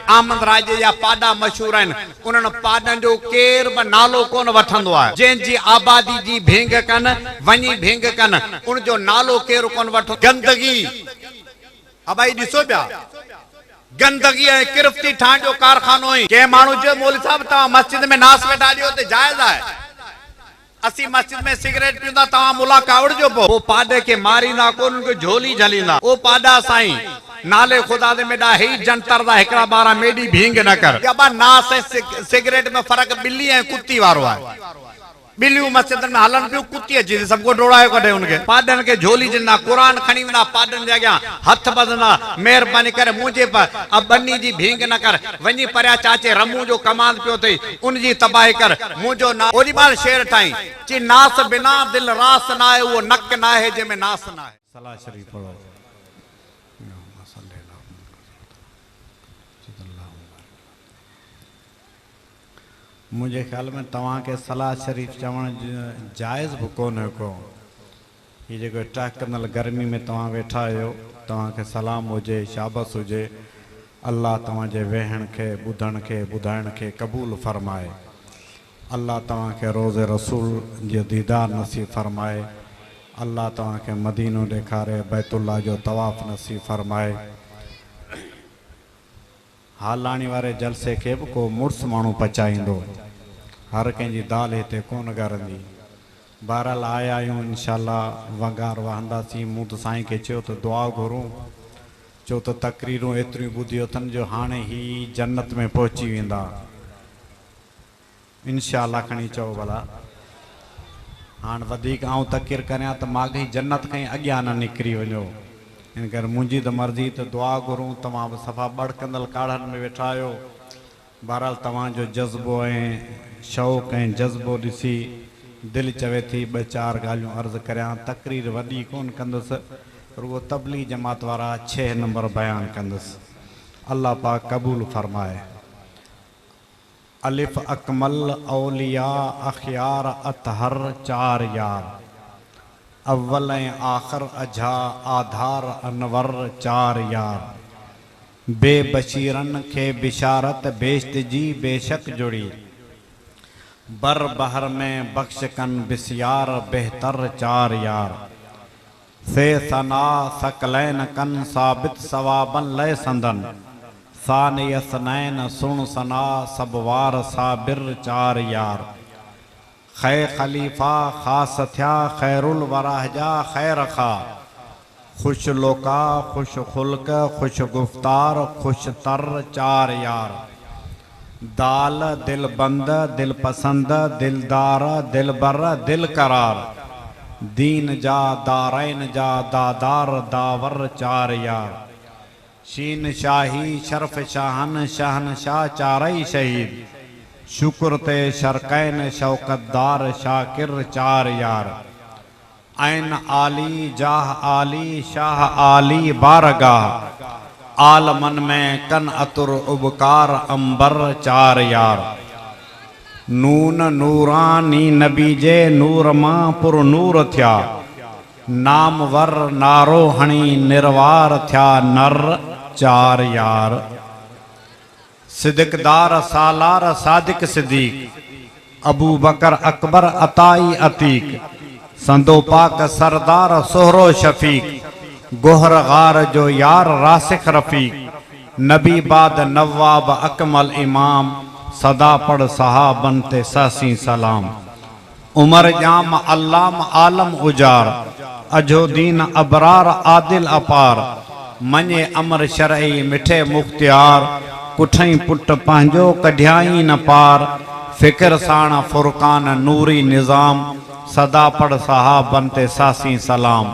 आमद राज जा पाडा मशहूर आहिनि। उन्हनि पाडनि जो केर बि नालो कोन वठंदो आहे। जंहिंजी आबादी जी भेंग कनि वञी भेंग कनि, उनजो नालो केर कोन वठो। गंदगी अबाई ॾिसो पिया, गंदगी ऐं किरफ़्ती ठाहिण जो कारखानो ई। कंहिं माण्हू चयो मौलवी साहब तव्हां मस्जिद में नास वेठा ॾियो त जाइज़ आहे, असी मस्जिद में सिगरेट पींदा तव्हां मुला कावड़जो पोइ पाडे के मारींदा कोन, उनखे झोली झलींदा। ओ पाडा साईं नाले खुदा दे मेडा ही जंतर दा हिकड़ा बारा मेडी भींग न कर। जबा नास ऐं सिगरेट में फर्क बिल्ली ऐं कुत्ती वारो आहे। बिल्लियूं मस्जिद में हलन पियूं, कुत्ती अची सब को डोड़ायो कढे उनखे। पाडन के झोली जिना कुरान खणी वेंदा, पाडन जे अॻियां हथ बधंदा, महिरबानी करे मुंहिंजे पर बन्नी जी भींग न कर, वञी परिया चाचे रमू जो कमांड पियो अथई उनजी तबाही कर, मुंहिंजो ना ओॾी महिल शेर ठाही चई नास बिना दिल रास न आहे, उहो नक न आहे जंहिंमें नास न आहे। सलाह शरीफ पढ़ो। मुझे ख्याल में तव्हां के सलाह शरीफ चवण जायज़ भी कोन को। ये जो टहकंदल गर्मी में तव्हां वेठा आहियो, तव्हां के सलाम हुजे, शाबस हुजे। अल्लाह तव्हां जे वेहण के ॿुधण के ॿुधाइण के क़बूल फरमाए। अल्लाह तव्हां के रोज़े रसूल जो दीदार नसीब फरमाए। अल्लाह तव्हां के मदीनो ॾेखारे, बैतुल्लाह जो तवाफ़ नसीब फरमाए। हालाणी वारे जलसे के भी को मुड़स मानू पचाईंदो, हर कंहिंजी दाल हिते कोन गरंदी। बहरहाल आया आहियूं, इंशाअल्लाह वंगार वहंदासीं। मूं त साईं के चयो त दुआ घुरूं, चो त तकरीरूं एतिरियूं ॿुधियूं अथनि जो हाणे ही जन्नत में पहुची वेंदा। इंशाअल्लाह खणी चओ भला। हाणे वधीक आऊं तकीर करियां त माॻई जन्नत खां अॻियां न निकिरी वञो। इन करे मुंहिंजी त मर्ज़ी त दुआ घुरूं। तव्हां बि सफ़ा बड़कंदल काढ़नि में वेठा आहियो। बहरहाल तव्हांजो जज़्बो ऐं शौक़ु ऐं जज़्बो ॾिसी दिलि चवे थी ॿ चार ॻाल्हियूं अर्ज़ु करियां। तकरीर वॾी कोन कंदुसि, रुगो तबलीग जमात वारा 6 नंबर बयानु कंदुसि। अल्लाह पाक क़बूल फरमाए। अलिफ अकमल औलिया अखियार अतहर 4 यार, अव्वल ऐं आख़िर अझा आधार अनवर 4 यार। बेबशीरन खे बिशारत बेश्त जी बेशक जुड़ी, बर बहर में बख्श कन बिस्यार बेहतर 4 यार। से सना सकलैन कन साबित सवाबन लय संदन, साने यसनैन सुन सना सबवार साबिर 4 यार। खै खलीफा खास थया खैरुल वराहजा खैर खा, खुश लोका खुश खुल्क खुश गुफ्तार खुश तर 4 यार। दाल दिल बंद दिल पसंद दिलदार दिल बर दिल करार, दीन जा दारैन जा दादार दावर 4 यार। शीन शाही शर्फ शाहन शहन शाह 4 शहीद, शुक्र ते शरकैन शौकतदार शाकिर 4 यार। ऐन आली जाह आली शाह आली बारगाह, आलमन में कन अतुर उबकार अंबर 4 यार। नून नूरानी नबी जे नूर मां पुर नूर थिया, नामवर नारो हणी निर्वार थिया नर 4 यार। सिद्दीक़दार सालार सादिक सिद्दीक, अबू बकर अकबर अताई अतीक, संदो पाक सरदार सोहरो शफीक, गोहर गार जो यार रासिक रफीक, नबी बाद नवाब अकमल इमाम, सदा पढ़ सहाबन ते सासी सलाम। उमर जाम अल्लाम आलम उजार, अजो दीन अबरार आदिल अपार, मने अमर शरई मिठे मुख्तियार, पुठई पुट पंहिंजो कढियाई न पार, फिक्र साण फुरकान नूरी निज़ाम, सदा पढ़ सहाबन ते सासी सलाम।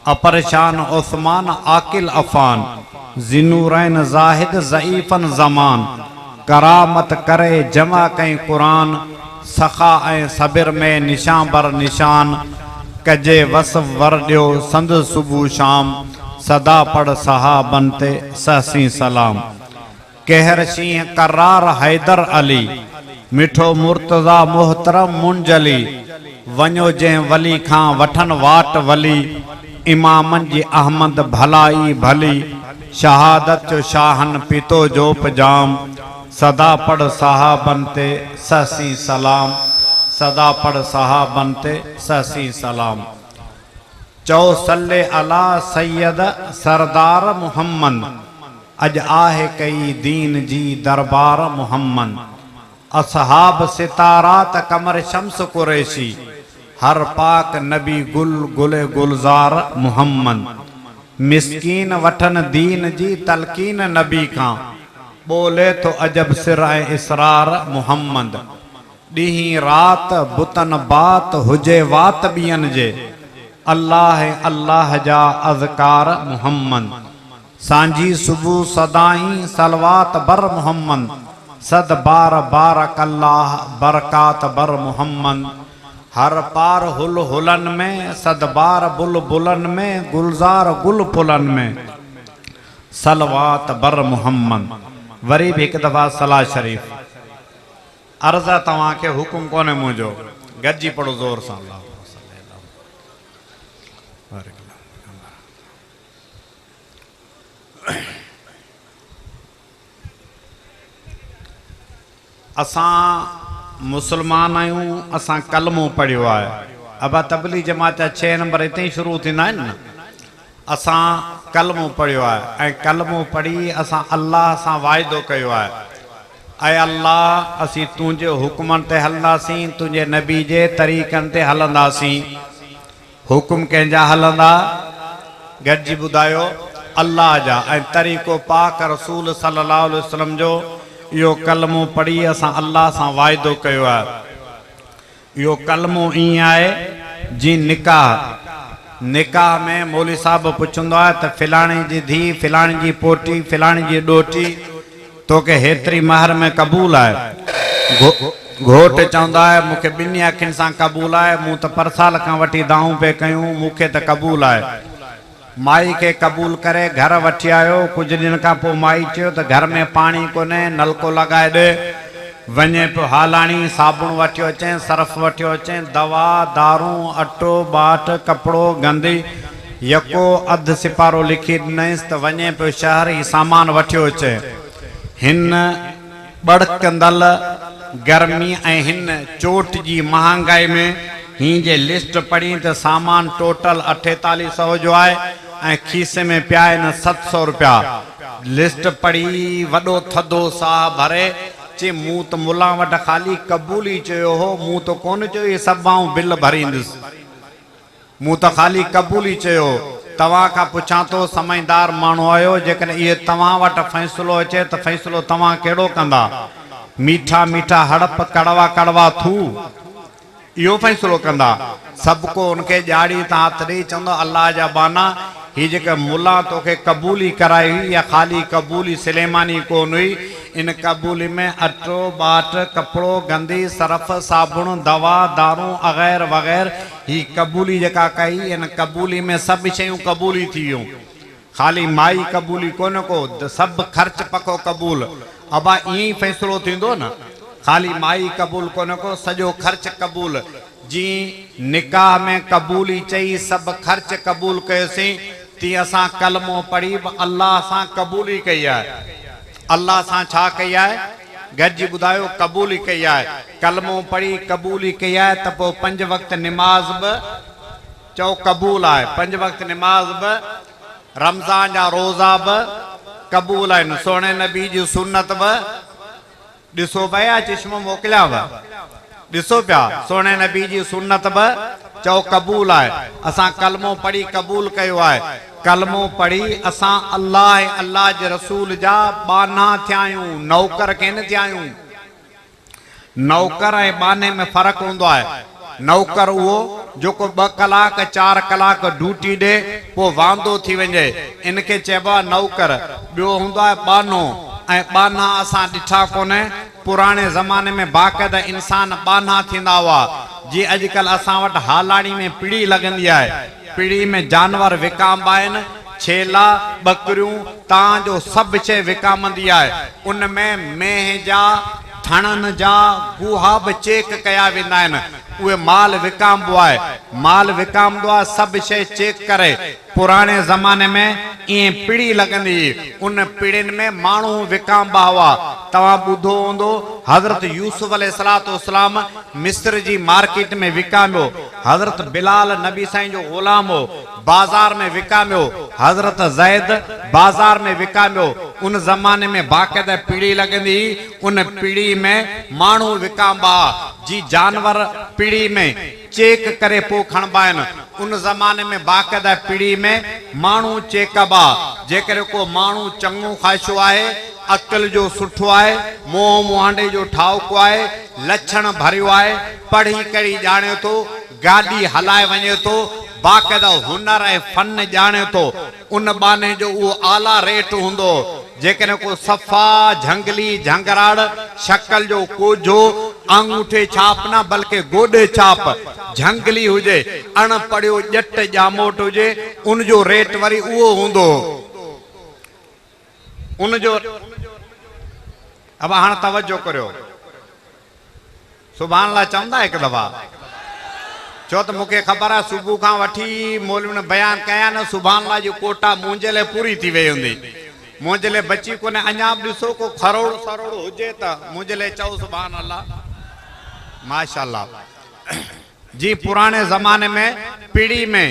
अपरेशान उस्मान आकिल अफान, ज़िनूरैन ज़ाहिद ज़ईफ़न ज़मान, करामत करे जमा कई कुरान, सखा ऐं सबिर में निशान बर निशान, कजे वसफ वर ॾियो संद सुबह शाम, सदा पढ़ सहाबन ते सासी सलाम। कहर शीह करार हैदर अली, मिठो मुर्तज़ा मोहतरम मुंजली, वञो जंहिं वली खां वठन वाट वली, इमामन जी अहमद भलाई भली, शहादत जो शाहन पीतो जोप जाम सदा पढ़ साहबन ते ससी सलाम सदा पढ़ साहबन ते ससी सलाम चौ सल्ले अला सैयद सरदार मुहम्मद अज आहे कई दीन जी दरबार मुहम्मद असहाब सितारात कमर शम्स कुरैशी हर पाक नबी गुल गुले गुलजार मुहम्मद मिस्कीन वठन दीन जी तलकीन नबी का बोले तो अजब सिर इसरार मुहम्मद ॾींही रात बुतन बात हुजे वात बियन जे अल्लाह अल्लाह जा अज़कार मुहम्मद सांझी सुबह सदाई सलवात बर मुहम्मद सद बार बारक अल्लाह बरकात बर मुहम्मद हर पार हुल हुलन में सद बार बुल बुलन में गुलजार गुल फुलन में सलवात बर मुहम्मद वरी भी एक दफ़ा सलाह शरीफ अर्ज़ा तव्हां के हुकुम कोने मुझो गजी पढ़ो जोर सां असां मुसलमान आहियूं असां कलमो पढ़ियो आहे अबा तबली जमात 6 नंबर इते ही शुरू थींदा आहिनि न असां कलमो पढ़ियो आहे ऐं कलमो पढ़ी असां अल्लाह सां वाइदो कयो आहे ऐं अल्लाह असीं तुंहिंजे हुकुमनि ते हलंदासीं तुंहिंजे नबी जे तरीक़नि ते हलंदासीं हुकुम कंहिंजा हलंदा गॾिजी ॿुधायो अल्लाह जा ऐं तरीक़ो पाक रसूल सल्लल्लाहु अलैहि वसल्लम जो इहो कलमो पढ़ी असां अल्लाह सां वाइदो कयो आहे इहो कलमो ईअं आहे जीअं निकाह में मौली साहब पुछंदो आहे त फिलाणी जी धीउ फिलाणी जी पोटी फिलाणी जी ॾोटी तोखे हेतिरी महर में क़बूल आहे घोट चवंदा आहे मूंखे ॿिन्ही अखियुनि सां क़बूल आहे मूं त परसाल खां वठी दाऊं पे कयूं मूंखे त क़बूल आहे माई के कबूल करे घर वठी आयो कुछ दिन का पोइ माई चयो त घर में पानी कोन्हे नलको लगाए दे वञे पियो हालाणी साबुण वठियो अचें सर्फ वठियो अचें दवा दारू अटो बाट कपिड़ो गंदी यको अधु सिपारो लिखी ॾिनईसि त वञे पियो शहर ही सामान वठियो अचे हिन बड़कंदल गर्मी ऐं हिन चोट जी महांगाई में ही जे लिस्ट पढ़ी त सामान टोटल 4800 जो आहे ऐं खीसे में पिया आहिनि 700 रुपया लिस्ट पढ़ी वॾो थधो साह भरे चे मूं त मुला वटि ख़ाली क़बूल ई चयो हो मूं त कोन चयो इहे सभु आऊं बिल भरींदुसि मूं त ख़ाली क़बूल ई चयो तव्हां खां पुछां थो समझदार माण्हू आहियो जेकॾहिं इहे तव्हां वटि फ़ैसिलो अचे त फ़ैसिलो तव्हां कहिड़ो कंदा मीठा मीठा हड़प कड़वा कड़वा थू इहो फ़ैसिलो कंदा सभु को उनखे ॼाणी त हथ ॾेई चवंदो अल्लाह जा बाना ही जेका मुला तोखे क़बूली कराई हुई या ख़ाली क़बूली सिलेमानी कोन हुई इन क़बूली में अटो बाट कपिड़ो गंदी सर्फ साबुण दवा दारू अगैर वग़ैरह ही क़बूली जेका कई इन क़बूली में सभु शयूं क़बूली थी वियूं ख़ाली माई क़बूली कोन को सभु ख़र्च पको क़बूल अबा ईअं ई फ़ैसिलो थींदो न ख़ाली माई क़बूल कोन को सॼो ख़र्च क़बूल जी निकाह में क़बूली चई सभु ख़र्च क़बूल कयोसीं तीअं असां कलमो पढ़ी अल्लाह सां क़बूली कई आहे अल्लाह सां छा कई आहे गॾिजी ॿुधायो क़बूली कई आहे कलमो पढ़ी क़बूली कई आहे त पोइ 5 वक़्त निमाज़ बि चओ क़बूल आहे 5 वक़्त निमाज़ बि रमज़ान जा रोज़ा बि क़बूल आहिनि सोणे नबी जी सुन्नत बि ॾिसो पिया चश्मो मोकिलियांव ॾिसो पिया सोणे नबी जी सुन्नत बि चओ क़बूल आहे असां कलमो पढ़ी क़बूल कयो आहे कलमो पढ़ी असां अल्लाह ऐं अल्लाह जे रसूल जा बाना थिया आहियूं नौकर केन थिया आहियूं नौकर ऐं बाने में फ़र्क़ु हूंदो आहे नौकर उहो जेको 2 कलाक 4 कलाक ड्यूटी ॾे पोइ वांदो थी वञे इनखे चइबो आहे नौकर ॿियो हूंदो आहे बानो ऐं बाना असां ॾिठा कोन्हे पुराणे ज़माने में बाक़ाइदा इंसान बाना थींदा हुआ जी अॼुकल्ह असां वटि हालाणी में पिड़ी लॻंदी आहे पिड़ी में जानवर विकामबा आहिनि छेला बकरियूं तव्हांजो सभु शइ विकामंदी आहे उन में मेह जा थणनि जा गुहा बि चेक कया वेंदा आहिनि उहे माल विकामबो आहे, माल विकामदो आहे, सभु शइ चेक करे। पुराणे ज़माने में ईअं पीड़ी लॻंदी हुई, उन पीड़ियुनि में माण्हू विकामबा हुआ। तव्हां ॿुधो हूंदो हज़रत यूसुफ अलैहिस्सलाम मिस्र जी मार्केट में विकामियो, हज़रत बिलाल नबी साईं जो ग़ुलाम हो, बाज़ार में विकामियो, हज़रत ज़ैद बाज़ार में विकामियो। उन ज़माने में बाक़ाइदा पीड़ी लॻंदी हुई, उन पीड़ी में माण्हू विकामबा जी जानवर पीड़ी में चेक करे पोइ खणबा आहिनि। उन ज़माने में बाक़ाइदा पीड़ी में माण्हू चेकबा, जेकर को माण्हू चङो ख़ाशो आहे, अक़ल जो सुठो आहे, मोह मुहांडे जो ठाउको आहे, लक्षण भरियो आहे, पढ़ी करी ॼाणे थो, गाॾी हलाए वञे थो, बाक़ाइदा हुनर ऐं फन ॼाणे थो, उन बाने जो उहो आला रेट हूंदो। जेकॾहिं को सफ़ा झंगली झंगराड़ शक्ल जो कोझो आंगूठे छाप न बल्कि गोॾे छाप झंगली हुजे, अणपढ़ियो ॼट ॼामोट हुजे, उन जो रेट वरी उहो हूंदो। उन जो अब हाणे तवज्जो करियो, सुभान अल्लाह चवंदा हिकु दफ़ा, छो त मूंखे ख़बर आहे सुबुह खां वठी मौलवी ने बयान कया न, सुभान अल्लाह जी कोटा मुंहिंजे लाइ पूरी थी वई हूंदी, मुंहिंजे लाइ बची कोन्हे। अञा बि ॾिसो को खरोड़ सरोड़ हुजे त मुंहिंजे लाइ चओ सुभान अल्लाह, माशाअल्लाह जी। पुराणे ज़माने में पीड़ी में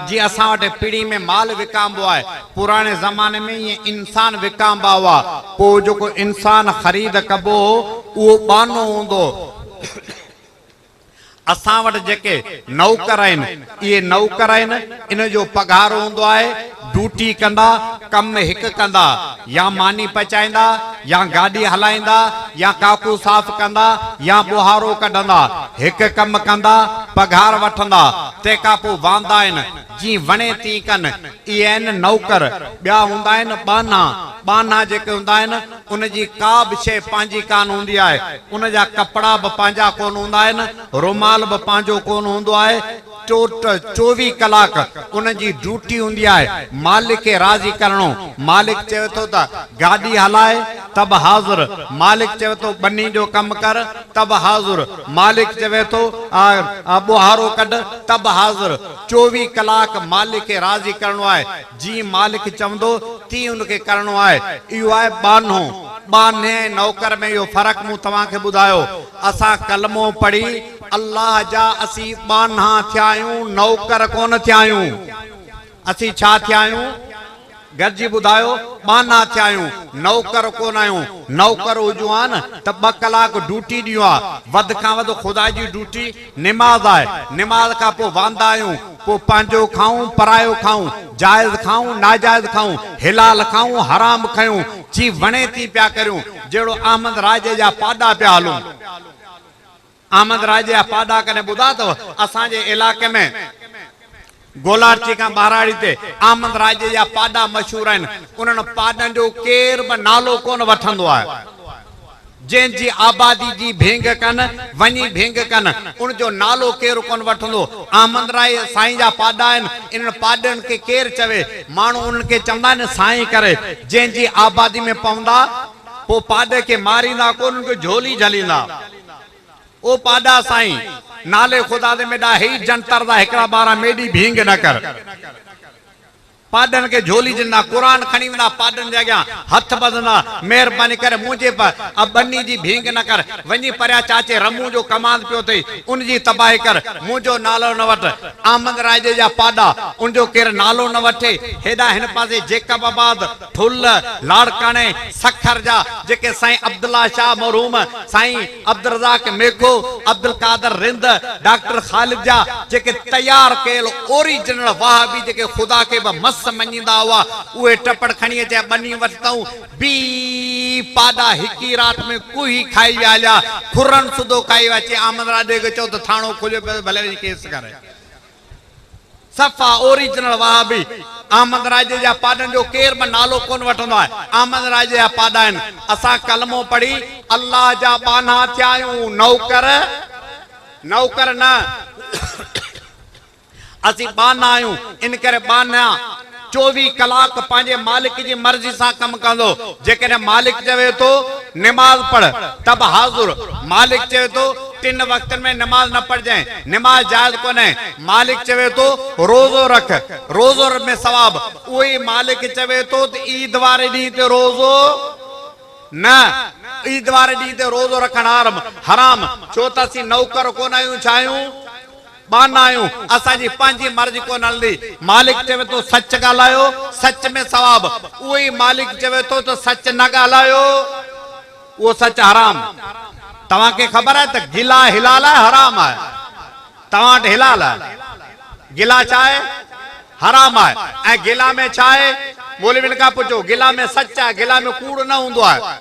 जी असां वटि पीड़ी में माल विकामबो आहे, पुराणे ज़माने में ईअं इंसान विकामबा हुआ। पोइ जेको इंसान ख़रीद कबो उहो बानो हूंदो। असां वटि जेके नौकर आहिनि, इहे नौकर आहिनि, इन जो पघार हूंदो आहे, ड्यूटी कंदा, कम हिकु कंदा, या मानी पचाईंदा, या गाॾी हलाईंदा, या काकू साफ़ कंदा, या बुहारो कढंदा, हिकु कम कंदा, पघार वठंदा, तंहिंखां पोइ वांदा आहिनि, जीअं वणे तीअं कनि। इहे आहिनि नौकर। ॿिया हूंदा आहिनि बाना, बाना जेके हूंदा आहिनि उनजी का बि शइ पंहिंजी कान हूंदी आहे, उन जा कपिड़ा बि पंहिंजा कोन हूंदा आहिनि, रुमाल बि पंहिंजो कोन हूंदो आहे। 24 कलाक उन जी ड्यूटी हूंदी आहे मालिक खे राज़ी करणो। मालिक चवे थो त गाॾी हलाए त बि हाज़ुर, मालिक चवे थो बनी जो कमु कर त बि हाज़ुर, मालिक चवे थो बुहारो कढ त बि हाज़ुर। 24 कलाक मालिक खे राज़ी करणो आहे, जीअं मालिक चवंदो तीअं उनखे करणो आहे। इहो आहे बानो। बाने नौकर में इहो फ़र्क़ु मूं तव्हांखे ॿुधायो। असां कलमो पढ़ी अल्लाह जा असीं बाना थिया आहियूं, नौकर कोन थिया आहियूं। असीं छा थिया आहियूं? गॾिजी ॿुधायो, बाना थिया आहियूं, नौकर कोन आहियूं। नौकर हुजूं हा न त 2 कलाक ड्यूटी ॾियो आहे, वधि खां वधि ख़ुदा जी ड्यूटी निमाज़ आहे। निमाज़ खां पोइ वांदा आहियूं, पोइ पंहिंजो खाऊं परायो खाऊं, जाइज़ खाऊं नाजाइज़ खाऊं, हिलाल खाऊं हराम खाऊं, जी वणे थी पिया करियूं। जहिड़ो अहमद राजे जा पाॾा पिया हलूं। अहमद राजे जा पाॾा कॾहिं ॿुधा अथव? असांजे इलाइक़े में गोलार्ची खां ॿाराड़ी ते अहमद राजे जा पाॾा मशहूर आहिनि। उन्हनि पाॾनि जो केर बि नालो कोन वठंदो आहे। जंहिंजी आबादी जी भेंग कनि वञी भेंग कनि, उनजो नालो केरु कोन वठंदो। अहमद राय साईं जा पाॾा आहिनि। इन्हनि पाॾनि खे केरु चवे? माण्हू उन्हनि खे चवंदा आहिनि साईं करे। जंहिंजी आबादी में पवंदा पोइ पाॾे खे मारींदा कोन, उनखे झोली झलींदा। ओ पाॾा साईं, नाले ख़ुदा दे मेॾा ही जंतर दा हिकिड़ा ॿारहं मेॾी भींग न कर। पाॾनि खे झोली ॾींदा, क़ुर खणी वेंदा, पाॾनि जे अॻियां हथ ॿधंदा, महिरबानी करे मुंहिंजे बनी जी भींग न कर। वञी परियां चाचे रमू जो कमांड पियो अथई, उनजी तबाही कर, मुंहिंजो नालो न वठ। अहमद राजे जा पाॾा, उनजो केरु नालो न वठे। हेॾा हिन पासे जेकबाबाद, ठुल, लाड़काणे, सखर जा जेके साईं अब्दुल्ला शाह मरहूम, साईं अब्दुल रज़ाक मेघो, अब्दुल कादर रिंद, डॉक्टर ख़ालिद जा जेके तैयार कयल ओरिजिनल वहाबी जेके ख़ुदा खे बि मस मञींदा हुआ, उहे टपड़ खणी अचे बनी वठूं बी पाॾा हिकी रात में कुही खाई विया हलिया, खुरन सुधो खाई विया। चई अहमद राजे खे चओ त थाणो खोलियो पियो, भले वञी केस करे। सफ़ा ओरिजिनल वहाबी। अहमद राजे जा पाॾनि जो केर बि नालो कोन वठंदो आहे। अहमद राजे जा पाॾा आहिनि। असां कलमो पढ़ी अल्लाह जा बाना थिया आहियूं, नौकर नौकर न। असीं बाना आहियूं, इन करे बाना 24 कलाक पंहिंजे मालिक जी मर्ज़ी सां कमु कंदो। जेकॾहिं मालिक चवे थो निमाज़ पढ़ तब हाज़ुर, मालिक चवे थो 3 वक्तन में नमाज न पढ़ जाए, नमाज जायज कोने। मालिक चवे तो रोजो रख, रोजो में सवाब। वही मालिक चवे तो ईद वारे डी ते रोजो न, ईद वारे डी ते रोजो रखण हराम। छो त असीं नौकर कोन आहियूं, छा आहियूं, बाना आहियूं। असांजी पंहिंजी मर्ज़ी कोन हलंदी। मालिक चवे तो सच ॻाल्हायो, सच में सवाब। उही मालिक चवे तो सच न ॻाल्हायो, वो सच हराम। तव्हां खे ख़बर है त गिला हिलाल है, हराम है। तव्हां वटि हिलाल है, गिला छा है, हराम है। ऐं गिला में छा है, मौलविन खां पुछो, गिला में सच है, गिला में कूड़ न हूंदो है।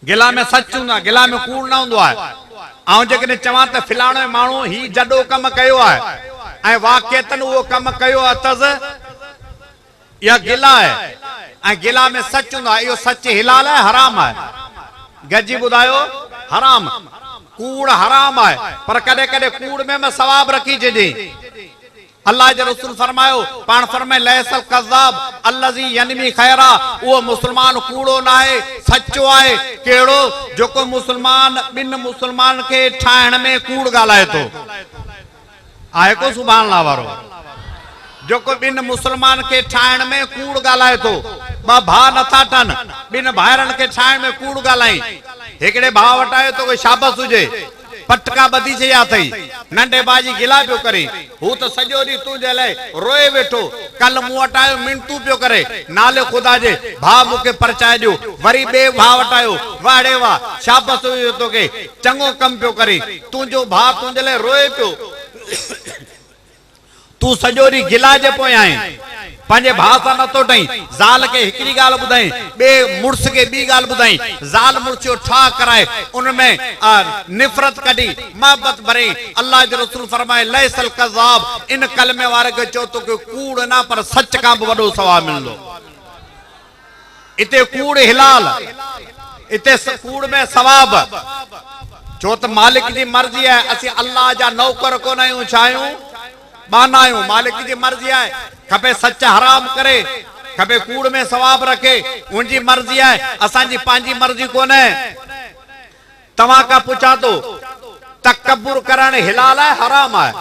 गिला में सच हूंदो आहे, गिला में कूड़ न हूंदो आहे। ऐं जेकॾहिं चवां त फिलाणो माण्हू ही जॾो कम कयो आहे ऐं वाक़ियतन उहो कम कयो अथसि, इहा गिला है। ऐं गिला में सच हूंदो आहे, इहो सच हिलाल है, हराम है। गजी ॿुधायो, हराम। कूड़ हराम है, पर कॾहिं कॾहिं कूड़ में सवाब रखी छॾे। अल्लाह जे रसूल फरमायो, पाण फरमाए लैसल कज़्ज़ाब अल्लज़ी यनमी खैरा, वो मुसलमान कूड़ो ना है, सच्चो आहे। केड़ो, जो मुसलमान बिन मुसलमान के ठाहिण में कूड़ ॻाल्हाए थो। आहे को सुभान अल्लाह वारो, जो बिन मुसलमान के ठाहिण में कूड़ ॻाल्हाए थो। ॿ भाउ नथा ठन, बिन भाइरनि के ठाहिण में कूड़ ॻाल्हाई। हिकिड़े भाउ वटि आयो तो कोई शाबस हुजे, पटका बधी छया थई, नंढे बाजी गिला पियो करे। हू तो सॼो ॾींहुं तुंहिंजे लाइ रोए वेठो। कल मूं वटि आयो, मिनतू पियो करे, नाले ख़ुदा जे, भाउ मूंखे परचाए ॾियो। वरी ॿिए भाउ वटि आयो, वाड़े वाह, शाबस हुयो तोखे, चङो कमु पियो करे। तुंहिंजो भाउ तुंहिंजे लाइ रोए पियो, तूं सॼो ॾींहुं गिला जे पोयां आहीं, पंहिंजे भाउ सां नथो ठहीं। ज़ाल खे हिकिड़ी ॻाल्हि ॿुधाई, ॿिए मुड़ुस खे ॿी ॻाल्हि ॿुधाई। ज़ाल मुड़ुस जो ठा कराए, उनमें निफ़रत कढी, मोहबत भरे। अल्लाह जो रसूल फरमाए लैसल कज़्ज़ाब, इन कलमे वारे खे चओ तो कूड़ ना, पर सच खां बि वॾो सवाब मिलंदो। इते कूड़ हिलाल, इते कूड़ में सवाब। छो त मालिक जी मर्ज़ी आहे। असीं अल्लाह जा नौकर कोन आहियूं, छा आहियूं, बाना आहियूं। मालिक जी मर्ज़ी आहे, खपे सच हराम करे, खपे कूड़ में सवाब रखे, उनजी मर्ज़ी आहे। असांजी पंहिंजी मर्ज़ी कोन्हे। तव्हां खां पुछां तो, तकब्बुर करण हिलाल है, हराम है?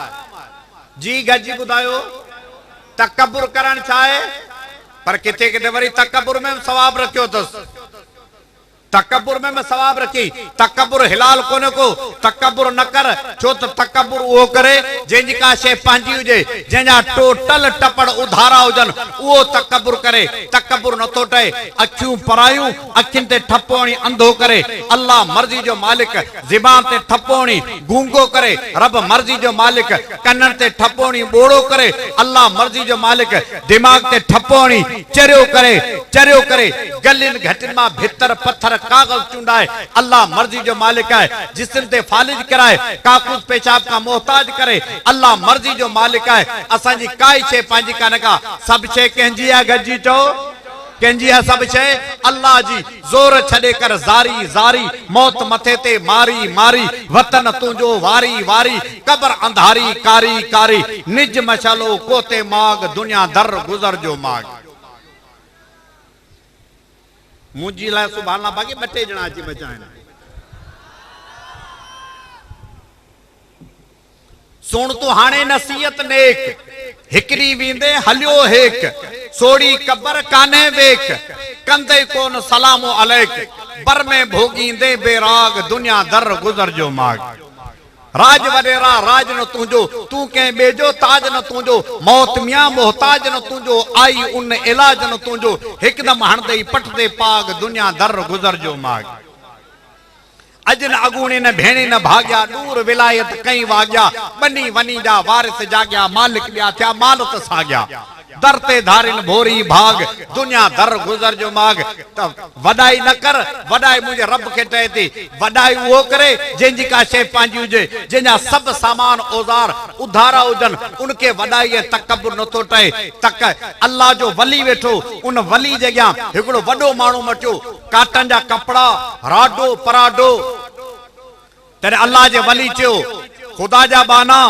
जी गजी ॿुधायो, तकब्बुर करण छा आहे? पर किथे किथे वरी तकब्बुर में सवाब रखियो अथसि। तकब्बुर में सवाब रखी, तकब्बुर हिलाल कोने को। तकब्बुर न कर, छो त तकब्बुर वो करे जंहिंजी का शइ पंहिंजी हुजे, जंहिंजा टोटल टपड़ उधारा हुजन, उहो तकब्बुर करे। तकब्बुर नथो ठहे। अखियूं परायूं, अखियुनि ते ठपो हणी अंधो करे। अल्लाह मर्ज़ी जो मालिक ज़बान ते ठपो हणी गूंगो करे। रब मर्ज़ी जो मालिक कननि ते ठपो हणी ॿोड़ो करे। अल्लाह मर्ज़ी जो मालिक दिमाग़ ते ठपो हणी चरियो करे। गलियुनि घटियुनि मां भितर पत्थर कागज चूंडाए। अल्लाह मर्ज़ी जो मालिक है, जिस्म ते फालिज कराए, काकूस पेशाब का मोहताज करे। अल्लाह मर्ज़ी जो मालिक है। असांजी काई शइ पंहिंजी कान का, सभु शइ कंहिंजी आहे। गॾिजी चओ, कंहिंजी आहे सभु शइ? अल्लाह जी। ज़ोर छॾे कर ज़ारी, मौत मथे ते मारी, वतन तुंहिंजो वारी, कब्र अंधारी कारी, निज मशालो कोते माग, दुनिया दर गुज़र जो माग। मुंहिंजी लाइ सुभाणे बाक़ी 2 ॼणा अची बचा आहिनि। सुण तूं हाणे नसीहत नेक, हिकिड़ी वेंदे हलियो हेक, सोड़ी कबर कान्हे वेक, कंदे कोन सलामो अलैक, बर में भोगींदे बेराग, दुनिया दर गुज़र जो माग। राज वडेरा राज न तुंहिंजो, तूं कंहिं ॿिए जो ताज न तुंहिंजो, मौत मियां मोहताज न तुंहिंजो, आई उन इलाज न तुंहिंजो, हिकदम हणंदे ई पटदे पाग, दुनिया दर गुज़र जो माग। अज न अगूणी न भेणी न भाग्या, दूर विलायत कई वाग्या, बनी वनी जा वारिस जाग्या, मालिक ॿिया थिया माल त साग्या, दर ते धारिन भोरी भाग, दुनिया दर गुज़र जो माग। त वॾाई न कर, वॾाई मुंहिंजे रब खे ठहे थी। वॾाई उहो करे जंहिंजी का शइ पंहिंजी हुजे, जंहिंजा सभु सामान औज़ार उधारा हुजनि, उनखे वॾाई ऐं तकब्बुर नथो ठहे। तक अल्लाह जो वली वेठो, उन वली जे अॻियां हिकिड़ो वॾो माण्हू मटियो, काटन जा कपिड़ा, राडो पराडो। तॾहिं अल्लाह जे वली चयो, ख़ुदा जा बाना,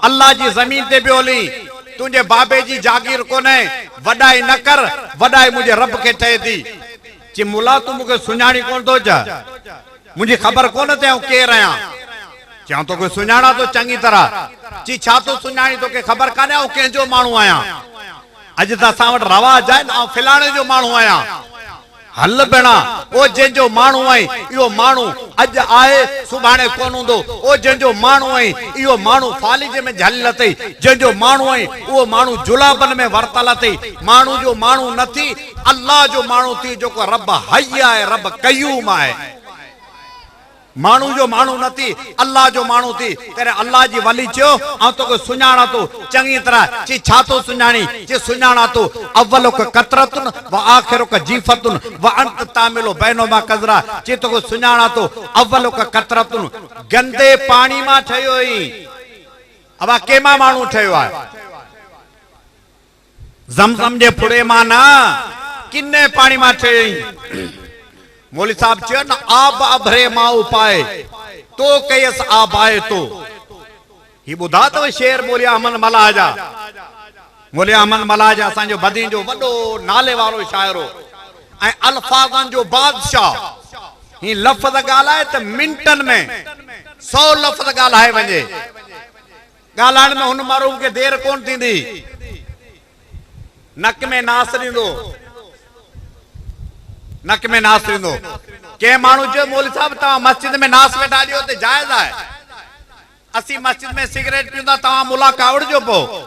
अल्लाह जी ज़मीन ते पियो हली, तुंहिंजे बाबे जी जागीर कोन्हे, वॾाई न कर, वॾाई मुंहिंजे रब खे ठहे थी। चई मुला तूं मूंखे सुञाणी कोन थो छा? मुंहिंजी ख़बर कोन अथई केरु आहियां? चऊं तो कोई सुञाणा तो चङी तरह ची छा तो सुञाणी तो के ख़बर काने ऐं कंहिंजो माण्हू आहियां अॼु त असां वटि रवाज आहे ऐं फिलाणे जो माण्हू आहियां हल भेणा ओ जंहिंजो माण्हू आई इहो माण्हू अॼु आहे सुभाणे कोन हूंदो ओ जंहिंजो माण्हू आई इहो माण्हू फालिजे में झलियल अथई जंहिंजो माण्हू आई उहो माण्हू जुलाबन में वरतल अथई माण्हू जो माण्हू न थी अल्लाह जो माण्हू थी जेको रब हई आहे रब कयूम आहे माण्हू जो माण्हू न थी अल्लाह जो माण्हू थी तेरे अल्लाह जी वली चयो ऐं तोखे सुञाणा तो चङी तरह ची छा तो सुञाणी ची सुञाणा तो अव्वलो का कतरतुन व आखिरो का जीफतुन व अंत तामिलो बैनो मा कजरा ची तोखे सुञाणा तो अव्वलो का कतरतुन गंदे पानी मां ठहियो ई अब केमा माण्हू ठहियो आहे ज़मज़म जे फुड़े मां न किन्ने पानी मां ठहियो ई मौली साहब चयो न आब अभरे माउ पाए तो कयस आबाए तो ही बुधा तो शेर मौली अहमद मलाह जा मौली अहमद मलाह जा असांजो बदी जो वडो नाले वारो शायर हो ऐं अल्फाज़न जो बादशाह ही लफ़्ज़ ॻाल्हाए त मिंटन में 100 लफ़्ज़ ॻाल्हाए वञे ॻाल्हाइण में हुन माण्हू खे देर कोन थींदी नक में नास ॾींदो नक में नास ॾींदो के माण्हू चयो मौलवी साहब तव्हां मस्जिद में नास वेठा ॾियो त जाइज़ आहे असीं मस्जिद में सिगरेट पींदा तव्हां मुला कावड़िजो पोइ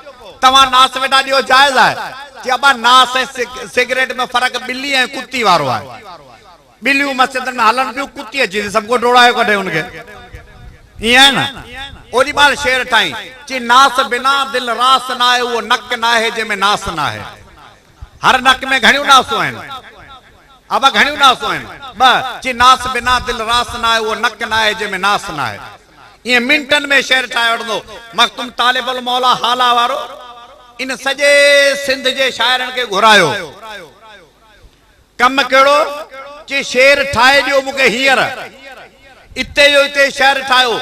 तव्हां नास वेठा ॾियो जाइज़ आहे कि अबा नास ऐं सिगरेट में फ़र्क़ु ॿिली ऐं कुती वारो आहे ॿिलियूं मस्जिद में हलनि पियूं कुती अची सभु को डोड़ायो कढे हुनखे ईअं आहे न ओॾी महिल शेर ठाही चई नास बिना दिल रास न आहे उहो नक न आहे जंहिंमें नास न आहे हर नक में घणियूं नासूं आहिनि अब घणियूं नासूं आहिनि ॿ चई नास बिना दिल रास न आहे उहो नक न आहे जंहिंमें नास न आहे ईअं मिंटनि में शेर ठाहे वठंदो मख़्तूम तालिबुल मौला हाला वारो इन सॼे सिंध जे शाइरनि खे घुरायो कम कहिड़ो चई शेर ठाहे ॾियो मूंखे हींअर इते जो इते शेर ठाहियो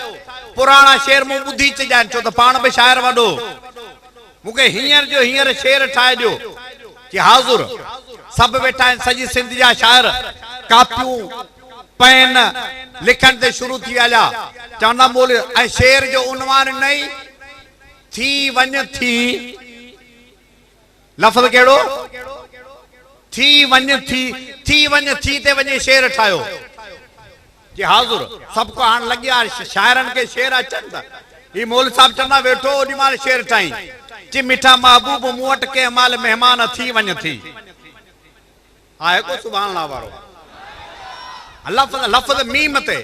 पुराणा शेर मूं ॿुधी चइजाइनि छो त पाण बि शाइर वॾो मूंखे हींअर जो हींअर शेर ठाहे ॾियो कि हाज़ुर सब वेठा आहिनि सॼी सिंध जा शाइर कापियूं पेन लिखण ते शुरू थी विया चवंदा बोल ऐं शेर जो उनवान नहीं थी वञ थी लफ़्ज़ कहिड़ो थी वञ थी ते वञे शेर ठाहियो कि हाज़ुर सभु को हाणे लॻिया शाइरनि खे शेर अचनि था ही मौलवी साहब चवंदा वेठो ओॾी महिल शेर ठाही चई मिठा महबूब मूं वटि कंहिं महिल महिमान थी वञ थी आहे को सुभाणे अल्लाह वारो लफ़्ज़ लफ़्ज़ मीम ते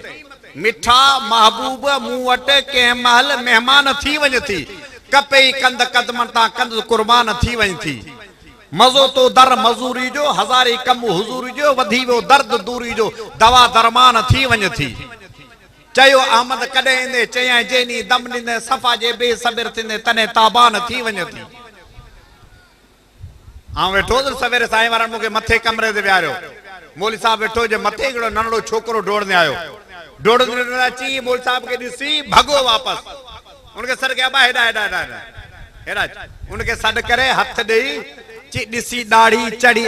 मिठा महबूब मूं वटि कंहिं महिल महिमान थी वञ थी कपे कंद कदमनि तां कंद कुर्बान थी वञ थी मज़ो तो दर मज़ूरी जो हज़ारे कम हुज़ूरी जो वधी वियो दर्द दूरी जो दवा दरमान थी वञ थी चयो अहमद कॾहिं ईंदे चयां जेनी दम ॾींदे सफ़ा जे बेसबिर थींदे तने ताबान थी वञ थी हाँ वेठो सवेरे साईं वारनि मूंखे मथे कमरे ते विहारियो मौलवी साहब वेठो जे मथे हिकिड़ो नंढड़ो छोकिरो डोड़ने आयो डोड़ंदे अची मौलवी साहब खे ॾिसी भॻो वापसि उनखे सॾु कया हेॾा हेॾा हेॾा हेॾा उनखे सॾु करे हथ ॾेई ची ॾिसी ॾाढ़ी चढ़ी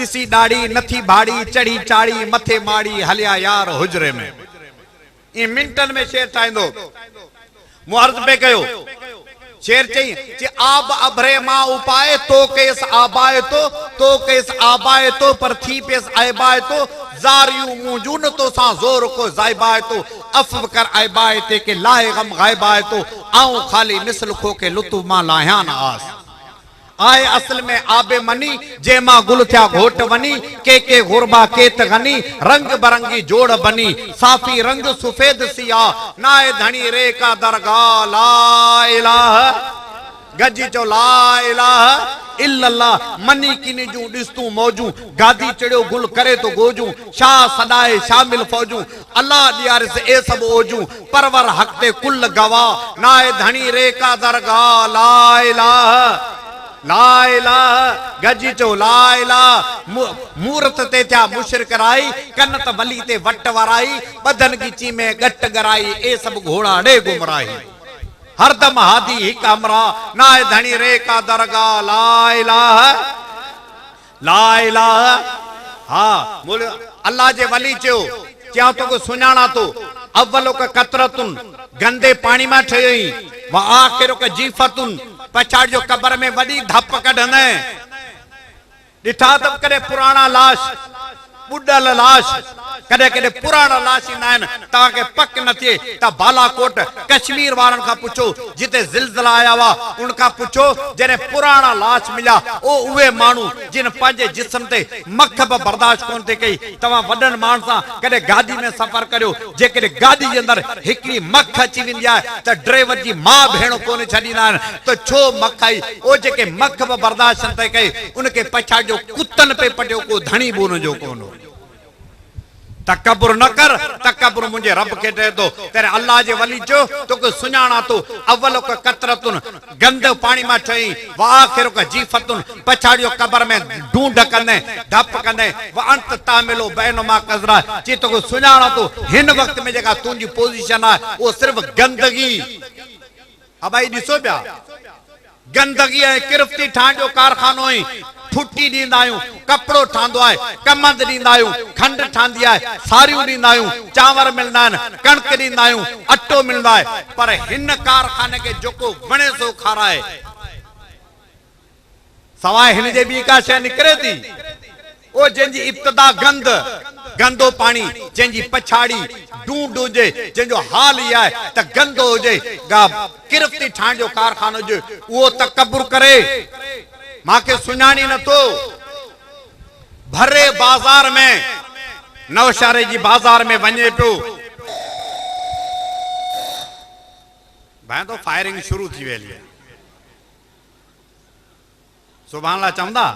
ॾिसी ॾाढ़ी नथी भाड़ी चढ़ी चाड़ी मथे माड़ी हलिया यार हुजरे में इन मिंटन में शेर ठाहींदो मूं अर्ज़ पे कयो शेर चई आब अभरे मां उपाए तो केस आबाए तो केस आबाए तो पर थी पेस आइबाए तो जारियूं मूजून तो सा जोर को जाइबाए तो अफ़व कर आइबाए ते के लाए गम गाइबाए तो आऊं खाली मिसल खो के लुतु मां लाहिया न आस आए असल में आबे मनी जे मां गुल थिया घोट वनी के गुरबा केत गनी रंग बरंगी जोड़ बनी साफी रंग सफेद सिया नाए धनी रे का दरगाह ला इलाह गजी चो ला इलाह इल्लल्लाह मनी किनी जूं ॾिस्तूं मौजूं गादी चढ़ियो गुल करे तो गोजूं शाह सदाए शामिल फौजूं अल्लाह ॾियारिस ए सब ओजूं परवर हक ते कुल गवाह नाए धनी रे का दरगाह ला इलाह ला इलाह गजी चो ला इलाह मूरत ते थिया मुशरिक राई कनत वली ते वट वराई बदन गिची में गट गराई ए सब घोड़ा ॾे गुमराही हरदम हादी हिक हमरा नाए धनी रे का दरगाह ला इलाह हाँ बोले अल्लाह जे वली चयो क्या तो को सुञाणा तो अव्वलो का कतरतुन गंदे पानी में ठही व आखिर का जीफतुन पछाड़ जो कब्र में वडी धप कढंदे ॾिठा त कॾहिं पुराणा लाश बुडल लाश कॾहिं कॾहिं पुराणा लाश ईंदा आहिनि तव्हांखे पक न थिए त बालाकोट कश्मीर वारनि खां पुछो जिते ज़िलज़िला आया हुआ उनखां पुछो जॾहिं पुराणा लाश मिलिया उहे माण्हू जिन पंहिंजे जिस्म ते मख बि बर्दाश्त कोन थी कई तव्हां वॾनि माण्हुनि सां कॾहिं गाॾी में सफ़र करियो जेकॾहिं गाॾी जे अंदरि हिकिड़ी मख अची वेंदी आहे त ड्राइवर जी माउ भेण कोन छॾींदा आहिनि त छो मख आई ओ जेके मख बि बर्दाश्त न थी कई उनखे पछाड़ियो कुतनि पे पटियो को धणी बि उनजो कोन हो तकबुर न कर तकबुर मुझे रब के दे दो तेरे अल्लाह जे वली जो तो को सुनाना तो अव्वलो का कतरतुन गंदे पानी में ठही व आखिर का जीफतुन पछाड़ियो कब्र में ढूंढ कने धप कने व अंत तामिलो बैनमा कजरा जी तो को सुनाना तो हिन वक्त में जगह तुंजी पोजीशन है वो सिर्फ गंदगी अब आई दिसो पिया गंदगी है किरफ्ती ठाण जो कारखानो ही फुट्टी दींदा आहियूं कपड़ो ठांदो आहे कमंद दींदा आहियूं खंड ठांदी आहे सारियूं दींदा आहियूं चांवर मिलंदा आहिनि कणक दींदा आहियूं अटो मिलंदो आहे पर हिन कारखाने खे जेको वणे सो खाराए सवाइ हिन जे ॿी का शइ निकिरे थी ओ जंहिंजी इब्तिदा गंदो पाणी जंहिंजी पछाड़ी ढूंढ हुजे जंहिंजो हाल ई आहे त गंदो हुजे किरफ्ती ठाण जो कारखानो हुजे उहो तकबुर करे मां के सुञाणी न तो भरे बाजार में नौशारे जी बाजार में वने पियो भाई तो फायरिंग शुरू थी वेली है सुभान अल्लाह चवंदा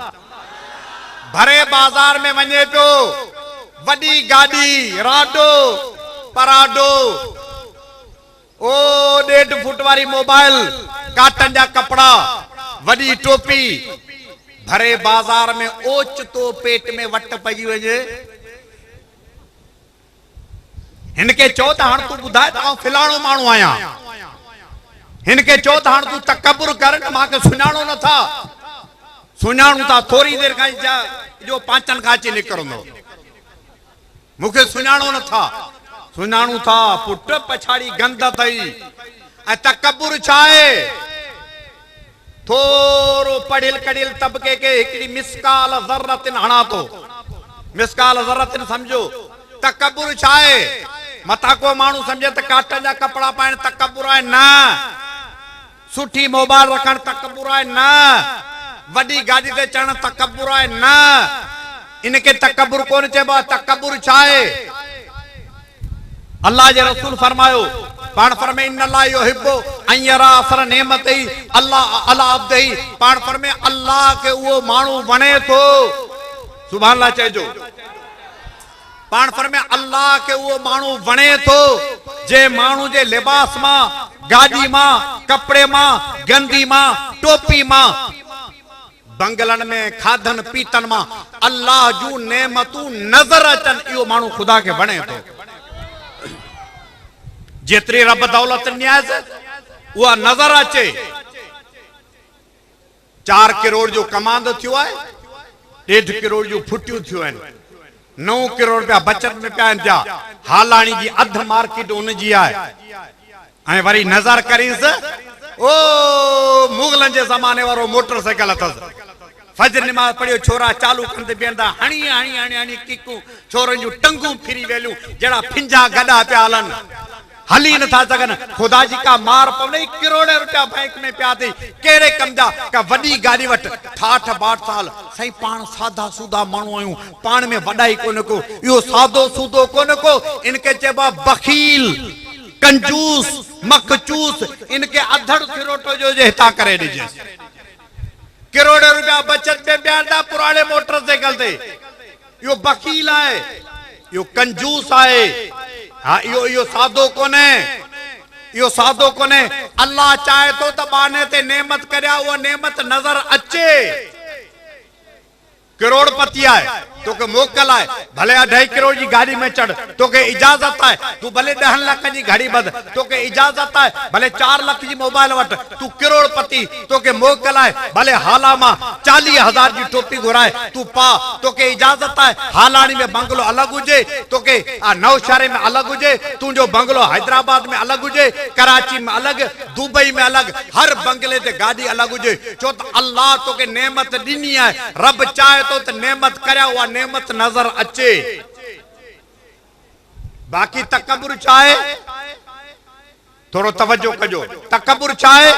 भरे बाजार में वने पियो वडी गाड़ी राडो पराडो ओ 1.5 फुट वारी मोबाइल काटन जा कपड़ा वडी टोपी भरे बाजार में ओचतो पेट में वट पई वजे इनके चो त हाण तू बुधाए त फिलाणो माण्हू आया इनके चो त हाण तू तकबुर कर न मां के सुनाणो न था सुनाणू था थोड़ी देर का जो पांचन का ची निकरंदो मुखे सुनाणो न था सुनाणू था पुट पछाड़ी गंद थई ए तकबुर छाए थोरो पढ़ियल कढ़ियल तबके के हिकड़ी मिसकाल ज़र्रतिन हणा तो मिसकाल ज़र्रतिन समझो तकबुर छाए मता को माण्हू समझे त काटन जा कपड़ा पाइण तकबुर आहे न सुठी मोबाइल रखण तकबुर आहे न वडी गाड़ी ते चढ़ण तकबुर आहे न इनके तकबुर कोन चइबो तकबुर छाए अल्लाह जे रसूल फरमायो पाण फरमे इन अल्लाह युहिब्बु अन यरा असर नेमतई अल्लाह अला अब्दई पाण फरमे अल्लाह के वो माण्हू वणे थो सुभान अल्लाह चइजो पाण फरमे अल्लाह के वो माण्हू वणे थो जे माण्हू जे लिबास मां गाड़ी मां कपड़े मां गंदी मां टोपी मां बंगलन में खाधन पीतन मां अल्लाह जू नेमतू नजर अचन इहो माण्हू खुदा के वणे थो जेतरी रब दौलत न्याज वो नजर अचे 4 करोड़ जो कमांदो थियो है 1.5 करोड़ जो फुटियूं थियो है 9 करोड़ रुपया बचत में पिया जा हालाणी जी अध मार्केट उन जी है ऐं वरी नजर करीस ओ मुगलन जे जमाने वारो मोटरसाइकिल अथस फजर नमाज पढ़ियो छोरा चालू कंदे बेंदा हणी हणी हणी हणी किकू छोरन जो टंगू फिरी वेलू जड़ा फिंजा गडा पे हलन हली न था सगन खुदा जी का मार पवने करोड़ रुपया बैंक में पिया थी केड़े कम जा का वडी गाड़ी वट 60-62 साल सही पान सादा सुदा माण्हू आयूं पान में वडाई कोन को यो सादो सुदो कोन को इनके चेबा बखील कंजूस मखचूस इनके अधड़ थिरोटो जो जेता करे दीजिए करोड़ रुपया बचत में ब्यादा पुराने मोटरसाइकिल थे यो बखील है यो कंजूस है हाँ यो सादो कोने यो सादो कोने अल्लाह चाहे तो बाने ते नेमत करया वो नेमत नजर अचे करोड़पति है तोखे मोकल है, भले 2.5 करोड़ की गाड़ी में चढ़, तोखे इजाजत है, तू भले 10 लाख की घड़ी बद, तोखे इजाजत है, भले 4 लाख की मोबाइल वट, तू करोड़पति, तोखे मोकल है, भले हाला मां 40,000 की टोपी घुराए तू पा, तोखे इजाजत है। हालानी में बंगलो अलग हुजे, तोखे नौशहरे में अलग हुजे, तुझो बंगलो हैदराबाद में अलग हुजे, कराची में अलग, दुबई में अलग, हर बंगले ते गाड़ी अलग हुजे। छो तो अल्लाह तोखे नेमत ॾिनी है, रब चाहे तो नेमत करे, उहा नेमत नजर अचे। बाक़ी तकब्बुर चाहे, थोड़ो तवज्जो कजो, तकब्बुर चाहे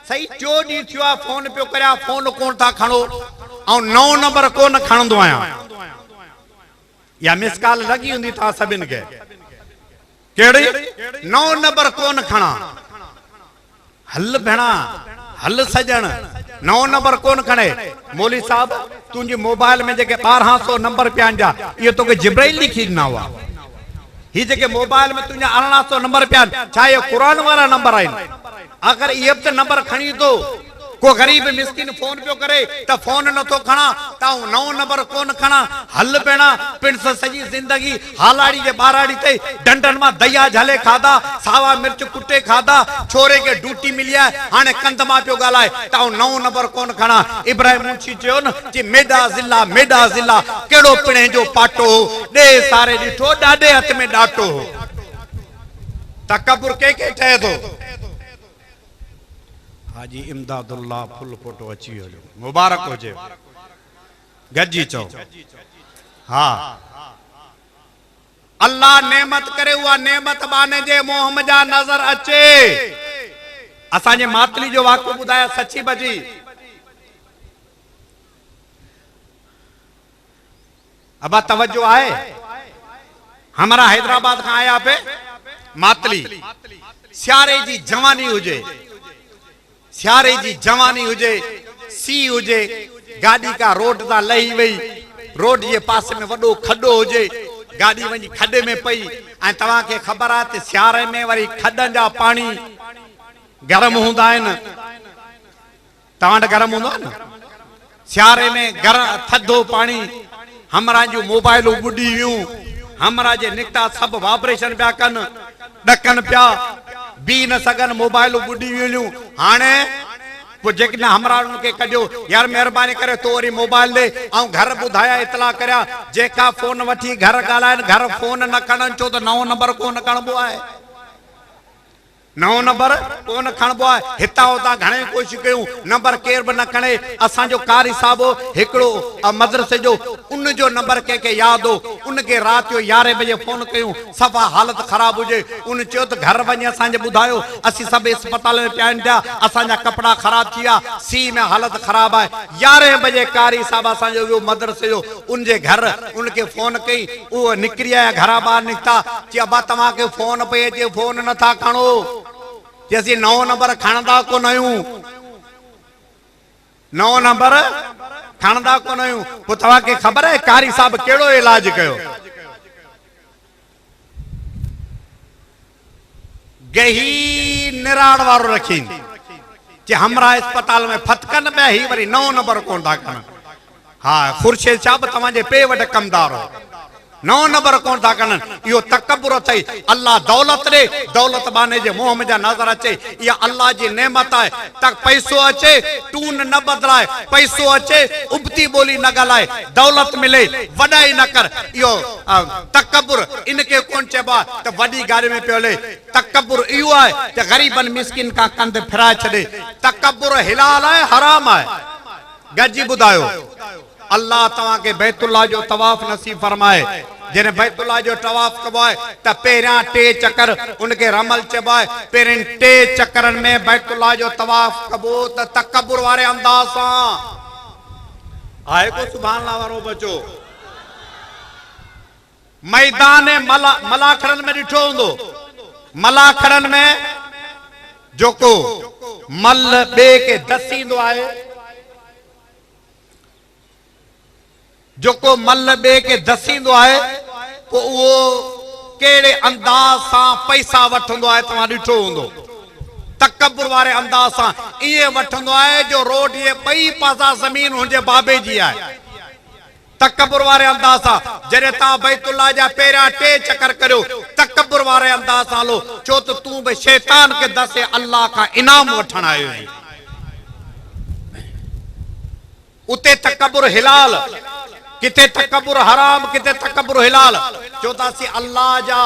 सही 4 ॾींहं थियो आहे फोन पियो करिया, फोन कोन था खणो, ऐं 9 नंबर कोन खणंदो आहियां, या मिस कॉल लगी हुंदी तव्हां सभिनि खे, कहिड़ी 9 नंबर कोन खणा, हल भेणा हल सजण, 9 नंबर कोन खणे। मौली साहब तुंहिंजी मोबाइल में जेके 1200 नंबर पिया आहिनि, इहे तोखे जिब्राइल लिखी ॾिना हुआ, ही जेके मोबाइल में तुंहिंजा 1800 नंबर पिया आहिनि, छा इहे क़ुरान वारा नंबर आहिनि? अगर इहे बि त नंबर खणी तो, को गरीब मिस्किन फोन पियो करे त फोन नथो खणा, त 9 नंबर कोन खणा, हल भेणा पिणस सॼी ज़िंदगी हालाड़ी जे ॿाराड़ी ते डंडन मां दया झले खाधा, सावा मिर्च कुटे खाधा, छोरे के ड्यूटी मिली आहे, हाणे कंध मां पियो ॻाल्हाए त 9 नंबर कोन खणा। इब्राहिम मुंशी चयो न कि मेडा ज़िला कहिड़ो पिणे जो पाटो हो, ॾे सारे ॾिठो ॾाढे हथ में ॾाटो हो। तकब्बुर के ठहे थो? हाजी इमदादुल्लाह फुल फोटो अची वियो, मुबारक हुजे, गजी चओ। हाँ, अल्लाह नेमत करे, उहा नेमत बाने जे मोह में जा नजर अचे। असांजे मातली जो वाक़ो ॿुधाया सची बची, अबा तवज्जो आहे, हमारा हैदराबाद खां आया पे मातली, सियारे जी जवानी हुजे, सियारे जी जवानी हुजे, सी हुजे, गाड़ी का रोड ता लही वई, रोड जे पासे में वडो खड्डो हुजे, गाड़ी वञी खड्डे में पई, ऐं तव्हां खे ख़बर आहे त सियारे में वरी खड्डनि जा पानी गरम हूंदा आहिनि, तव्हां वटि गरम हूंदो आहे न, सियारे में थधो पानी, हमरा जूं मोबाइलूं ॿुॾी वियूं, हमरा जे निकिता सभु वाइब्रेशन पिया कनि, ॾकनि पिया, बी न सघनि, मोबाइलूं ॿुॾी वियूं। हाणे पोइ जेकॾहिं हमरा उनखे कजो, यार महिरबानी करे तो वरी मोबाइल ॾे, ऐं घर ॿुधाया इतला करिया, जेका फोन वठी घर ॻाल्हाइनि, घर फोन न खणनि, छो त 9 नंबर कोन खणबो आहे, 9 नंबर कोन खणबो आहे। हितां हुतां घणे कोशिशि कयूं, नंबर केर बि न खणे। असांजो कारी साहब हिकिड़ो मदरसे जो, उन जो नंबर कंहिंखे यादि हो, उनखे राति जो 11 बजे फोन कयूं, सफ़ा हालत ख़राब हुजे, उन चयो त घर वञी असांजे ॿुधायो, असीं सभु अस्पताल में पिया आहिनि पिया, असांजा कपिड़ा ख़राब थी विया, सी में हालत ख़राब आहे। 11 बजे कारी साहब असांजो वियो मदरसे जो, उनजे घर उनखे फोन कई, उहो निकिरी आया, घरां ॿाहिरि निकिता, चई अबा तव्हांखे फोन पई अचे, फोन नथा खणो, कि असीं 9 नंबर खणंदा कोन आहियूं, 9 नंबर खणंदा कोन आहियूं। पोइ तव्हांखे ख़बर आहे कारी साहब कहिड़ो इलाज कयो? गही निराड़ वारो रखी, कि हमरा अस्पताल में फतकन में ही वरी 9 नंबर कोन था खणनि। हाँ, खुर्शीद साहब तव्हांजे पे वटि कमदार हो, 9 नंबर कोन था खणनि, इहो तकब्बुर अथई। अल्लाह दौलत ॾे, दौलत बाने जे मोह में जा नज़र अचे, इहा अल्लाह जी नेमत आहे। त पैसो अचे टून न बदलाए, पैसो अचे उबती ॿोली न ॻाल्हाए, दौलत मिले वॾाई न कर, इहो तकब्बुर इनखे कोन चइबो आहे त वॾी गाड़ी में पियो हले। तकब्बुर इहो आहे त ग़रीबनि मिस्किन खां कंध फिराए छॾे। तकब्बुर हिलाल आहे हराम आहे? गॾिजी ॿुधायो। अल्लाह तव्हां खे बैतुल्लाह जो तवाफ नसीब फरमाए। जॾहिं बैतुल्लाह जो तवाफ कबो आहे त पहिरियां 3 चकर उनखे रमल चइबो आहे। पहिरियनि 3 चकरनि में बैतुल्लाह जो तवाफ कबो त तकब्बुर वारे अंदाज़ सां आहे। को सुभान अल्लाह वारो बचो? मैदान मलाखड़नि में ॾिठो हूंदो, मलाखड़नि में जेको मल ॿिए खे दसींदो आहे, जेको मल ॿिए खे दसींदो आहे, पोइ उहो कहिड़े अंदाज़ सां पैसा वठंदो आहे तव्हां ॾिठो हूंदो। तकब्बुर वारे अंदाज़ सां ईअं वठंदो आहे जो रोड जे ॿई पासा ज़मीन हुनजे बाबे जी आहे। तकबुर वारे अंदाज़ सां जॾहिं तव्हां बैतुल्लाह जा पहिरियां 3 चकर करियो तकबुर वारे अंदाज़ सां हलो छो त तूं बि शैतान खे दसे अल्लाह खां इनाम वठण आयो आहीं। उते तकबुर हिलाल, किथे तकबुर हराम, किथे तकबुर हिलाल। चो त असीं अल्लाह जा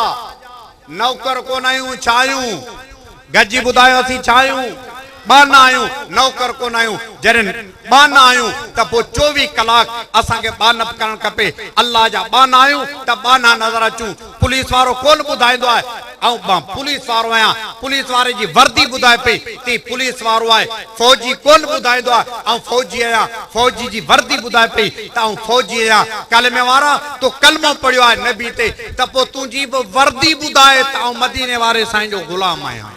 नौकर कोन आहियूं, छा आहियूं? गजी ॿुधायो असीं छा आहियूं? बाना आहियूं, नौकर कोन आहियूं। जॾहिं बाना आहियूं त पोइ 24 कलाक असांखे बानप करणु खपे। अल्लाह जा बाना आहियूं त बाना नज़र अचूं। पुलिस वारो कोन ॿुधाईंदो आहे ऐं मां पुलिस वारो आहियां, पुलिस वारे जी वर्दी ॿुधाए पई ती पुलिस वारो आहे। फौजी कोन ॿुधाईंदो आहे ऐं फौजी आहियां, फौजी जी वर्दी ॿुधाए पई त आऊं फौजी आहियां। कलमे वारा तो कलमो पढ़ियो आहे नबी ते त पोइ तुंहिंजी बि वर्दी ॿुधाए त आऊं मदीने वारे साईं जो ग़ुलाम आहियां।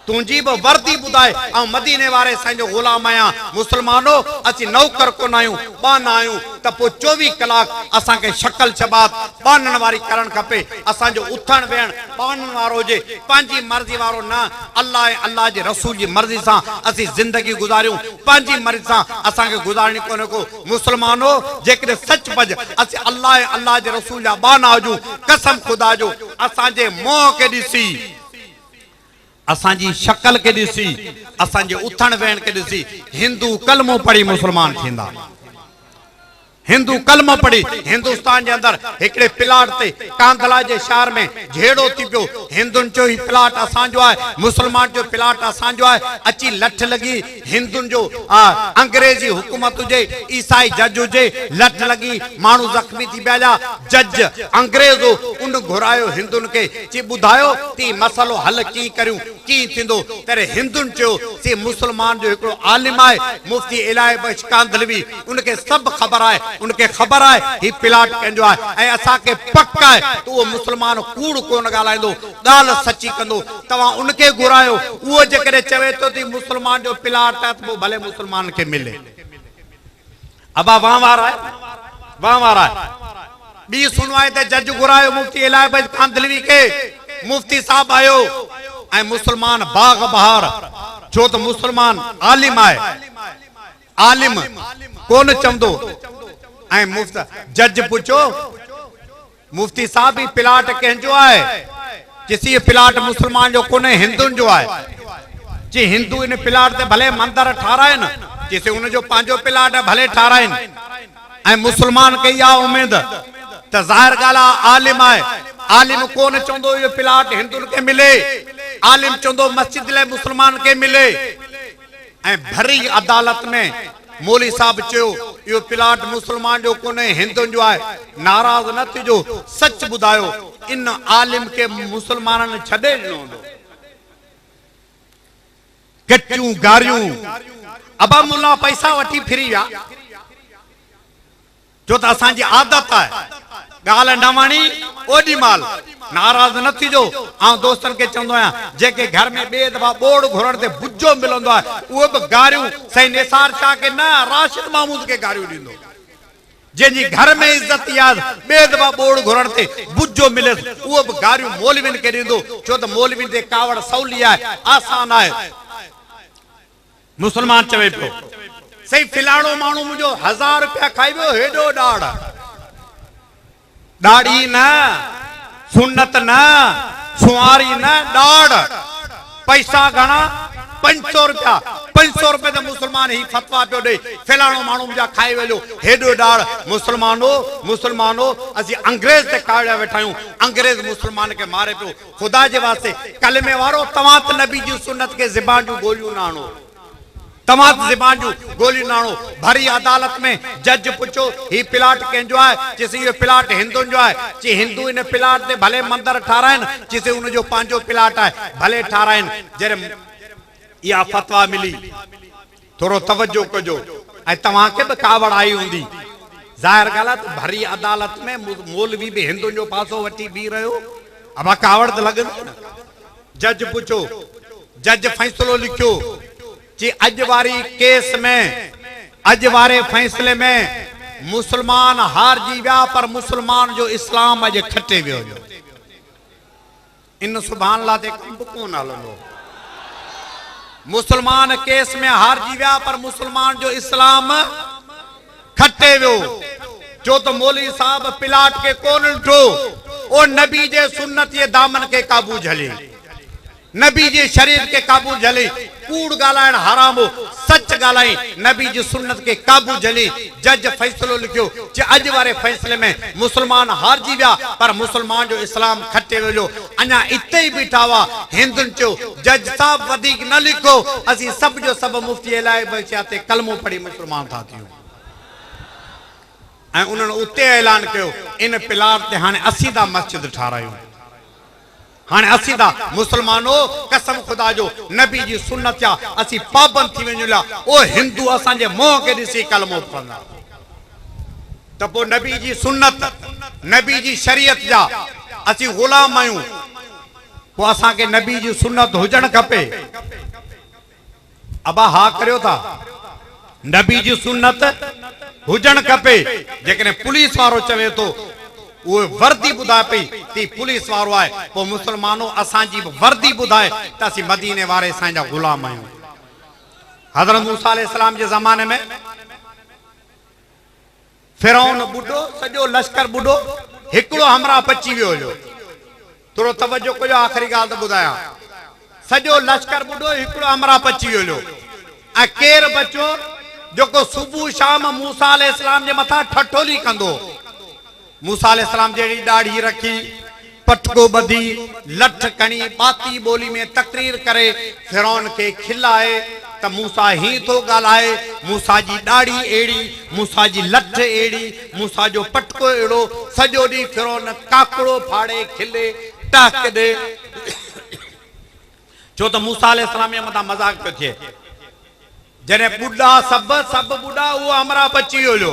तुंहिंजी बि वर्दी ॿुधाए ऐं मदीने वारे साईं जो ग़ुलाम आहियां। मुस्लमानो असीं नौकर कोन आहियूं, बाना आहियूं त पोइ 24 कलाक असांखे शक्ल शबात बानण वारी करणु खपे। असांजो उथण वेहण बानण वारो हुजे, पंहिंजी मर्ज़ी वारो न। अल्लाह ऐं अल्लाह जे रसूल जी मर्ज़ी सां असीं ज़िंदगी गुज़ारियूं, पंहिंजी मर्ज़ी सां असांखे गुज़ारणी कोन्हे को। मुस्लमानो जेकॾहिं सच पज असीं अल्लाह ऐं अल्लाह जे रसूल जा बाना हुजूं, कसम ख़ुदा जो असांजे मुंहं खे ॾिसी, असांजी शक्ल के ॾिसी, असांजे उथण वेहण के ॾिसी हिंदू कलमो पढ़ी मुसलमान थींदा। हिंदू कलमो पढ़ी हिंदुस्तान के अंदर हिकड़े प्लाट ते कांधला जे शहर में झेड़ो थी पियो। हिंदुन जो ही प्लाट असांजो आहे, मुसलमान जो प्लाट असांजो आहे। अची लठ लगी हिंदुन जो अंग्रेजी हुकूमत हुजे, ईसाई जज हुजे, लठ लगी माण्हू जख्मी थी पिया। जज अंग्रेज हो उन घुरायो हिंदुन के ची ॿुधायो ती मसलो हल की करियूं, की थींदो। तेरे हिंदुन चयो सी मुसलमान जो हिकड़ो आलिम आहे मुफ्ती इलाही बख्श कांधलवी, उनके सब खबर आहे, उनके खबर है ही प्लाट कंजो है ऐं असांखे पक है तो वो मुसलमान कूड़ कोन ॻाल्हाईंदो, ॻाल्हि सची कंदो। तव्हां उनके घुरायो, उहो जेकॾहिं चवे तो ती मुसलमान जो प्लाट है तो भले मुसलमान के मिले। अबा वहां वारा है, वहां वारा है। बी सुनवाई ते जज घुरायो मुफ्ती इलाही बख्श कांधलवी के, मुफ्ती साहब आयो ऐं मुसलमान बाग बहार, छो तो मुसलमान आलिम है, आलिम कोन चवंदो। ऐं मुफ्त जज पूछो मुफ्ती साहब ही प्लाट कंहिंजो आहे? किसी ये प्लाट मुसलमान जो कोने, हिंदुन जो आहे। जी हिंदू इन प्लाट ते भले मंदिर ठाराइन, जिसे उन जो पांजो प्लाट है भले ठाराइन। ऐं मुसलमान के या उम्मीद त ज़ाहिर ॻाल्हि आहे आलिम आहे। आलिम कोन चवंदो ये प्लाट हिंदुन के मिले, आलिम चवंदो मस्जिद लाइ मुसलमान के मिले। ऐं भरी अदालत में मौली साहब चयो यो प्लाट मुसलमान जो कोने, हिंदुन जो आहे। नाराज न थिजो, सच ॿुधायो इन आलिम के मुसलमाननि छॾे ॾिनो हूंदो। कटियूं गारियूं अबा मुल्ला पैसा वठी फिरी विया, जो त असांजी आदत आहे। ॻाल्हि न वणी ओॾी महिल नाराज न थिजो। आउं दोस्तन के चवंदो आहियां जेके घर में ॿिए दफ़ा ॿोड़ घुरण ते बुजो मिलंदो आहे उहे बि गारियूं सही निसार शाह के न राशिद महमूद के गारियूं ॾींदो। जंहिंजी घर में इज्जत याद ॿिए दफ़ा ॿोड़ घुरण ते बुजो मिले उहे बि गारियूं मौलविन के ॾींदो, छो त मौलविन ते कावड़ सवली आहे, आसान आहे। मुसलमान चवे पियो सही फिलाणो माण्हू मुंहिंजो 1000 रुपया खाई वियो, हेॾो ॾाढ़, ॾाढ़ी न, सुन्नत न, सुवारी न, ॾाढ़। पैसा घणा? 500 रुपया। 500 रुपए ते मुसलमान ही फतवा पियो ॾे फिलाणो माण्हू मुंहिंजा खाई वेलो, हेॾो ॾाढ़। मुसलमानो मुसलमानो असीं अंग्रेज ते कावड़िया वेठा आहियूं, अंग्रेज मुसलमान के मारे पियो। ख़ुदा जे वास्ते कलमे वारो तव्हां त नबी जी सुन्नत के ज़बान जूं गोलियूं न आणो, तव्हां त ज़बान जूं गोलियूं न आणो। भरी अदालत में जज पुछो ही प्लाट कंहिंजो आहे? चइसि इहो प्लाट हिंदुनि जो आहे। चई हिंदू इन प्लाट ते भले मंदिर ठाराइनि, चइसि उन जो पंहिंजो प्लाट आहे भले ठाराइनि। जॾहिं इहा फतवा मिली थोरो तवज्जो कजो ऐं तव्हांखे बि कावड़ आई हूंदी। ज़ाहिर ॻाल्हि आहे त भरी अदालत में मौलवी बि हिंदुनि जो पासो वठी बीह रहियो, अबा कावड़ त लॻंदी न। जज पुछो, जज फ़ैसिलो लिखियो जी अज वारी केस में, अज वारे फैसले में मुसलमान हार जी विया, पर मुसलमान जो इस्लाम अज खटे वियो। इन सुभान अल्लाह ते कम कोन हलंदो। मुसलमान केस में हार जी विया, पर मुसलमान जो इस्लाम खटे वियो। जो तो मौलवी साहब पिलाट के कोन ॾिठो ओ नबी जे सुन्नत जे दामन के काबू झले, नबी जे शरीर के काबू झले, कूड़ गालायण हराम हो, सच गालाई, नबी जी सुन्नत के काबू झले। जज फैसलो लिखियो जे अज वारे फैसले में मुसलमान हारजी विया, पर मुसलमान जो इस्लाम खटे वेलो। अञा इते ही बीठा हुआ हिंदुन चो जज साहब वधीक न लिखो, असी सब जो सब मुफ्ती एलाए बचाते कलमो पढ़ी मुसलमान था थियूं। उन्होंने उते ऐलान कियो इन पिलार ते हाने असी दा मस्जिद ठारायूं, हाने असी दा मुसलमानो कसम खुदा जो नबी जी सुन्नत जा असी पाबंद थी वञूला। ओ हिंदू असां जे मुंह के ॾिसी कलमो पढ़ंदा, त पोइ नबी जी सुन्नत नबी जी शरीयत जा असी गुलाम आहियूं। पोइ असां के नबी जी सुन्नत हुजण खपे। अबा हा करियो था, नबी जी सुन्नत हुजण खपे। जेकॾहिं पुलिस वारो चवे तो वो वर्दी बुधाए पई ती पुलिस वारो आहे, पोइ मुसलमानो असांजी वर्दी बुधाए त असीं मदीने वारे साईं जा गुलाम आहियूं। हज़रत मूसा अलैहिस्सलाम जे ज़माने में फिरौन बुढ़ो सॼो लश्कर बुढ़ो हिकिड़ो हमरा बची वियो हुयो। थोरो तवजो कयो, आख़िरी ॻाल्हि त ॿुधायां। सॼो लश्कर बुढ़ो हिकिड़ो हमरा बची वियो हुयो। ऐं केरु बचो जेको सुबुह शाम मूसा अलैहिस्सलाम जे मथां ठठोली कंदो। मूसा अलैहिस्सलाम जहिड़ी ॾाढ़ी रखी, पटको ॿधी, लठ खणी बाती ॿोली में तकरीर करे फिरौन खे खिलाए त मूसा ही तो ॻाल्हाए, मूसा जी ॾाढ़ी अहिड़ी, मूसा जी लठ अहिड़ी, मूसा जो पटको अहिड़ो। सॼो ॾींहुं फिरौन काकड़ो फाड़े खिले टहक ॾे, छो त मूसा अलैहिस्सलाम जे मथां मज़ाक पियो थिए। जॾहिं ॿुढा सभु ॿुढा उहो हमरा बची वियो।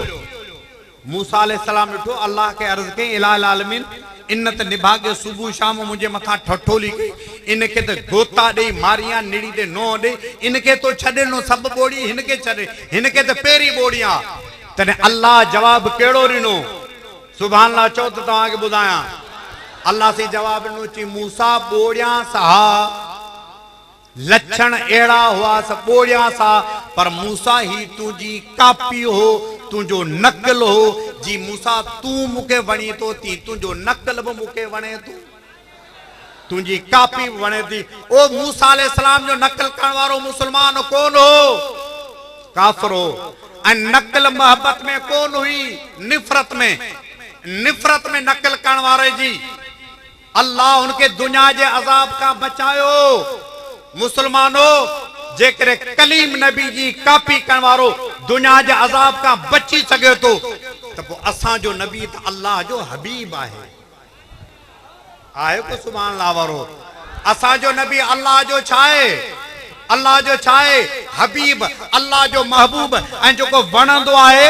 मूसा अलैहिस्सलाम ॾिठो, अल्लाह के अर्ज़ कई इलाही आलमीन इन त निभागे सुबुह शाम मुंहिंजे मथां ठठोली कई, इनखे त गोता ॾेई मारियां, निड़ी ते नो ॾे, इनखे तो छॾे नो सभु ॿोड़ी, हिनखे छॾे, हिनखे त पहिरीं ॿोड़ी आहे। तॾहिं अल्लाह जवाब कहिड़ो ॾिनो? सुभान अल्लाह चओ त तव्हांखे ॿुधायां। अल्लाह से जवाब ॾिनो, चई मूसा ॿोड़ियां सा, लक्षण अहिड़ा हुआ ॿोड़ियां सा, पर मूसा ही तुंहिंजी कापी हो, तुंहिंजो नकल हो। जी मूसा तूं मूंखे वणी थो थी, तुंहिंजो नकल बि मूंखे वणे थो, तुंहिंजी कापी बि वणे थी। ओ मूसा अलैहिस्सलाम जो नकल करण वारो मुसलमान कोन हो, काफ़िर हो। ऐं नकल मोहब्बत में कोन हुई, निफ़रत में नकल करण वारे जी अल्लाह उनके दुनिया जे अज़ाब का बचायो। मुसलमानो जेकरे कलीम नबी जी कापी करण वारो दुनिया जे अज़ाब का बची सके तो पोइ असां जो नबी त अल्लाह जो हबीब आहे को सुभान अल्लाह वारो। असां जो नबी अल्लाह जो छाए, अल्लाह जो छाए हबीब, अल्लाह जो महबूब। ऐं जेको वणंदो आहे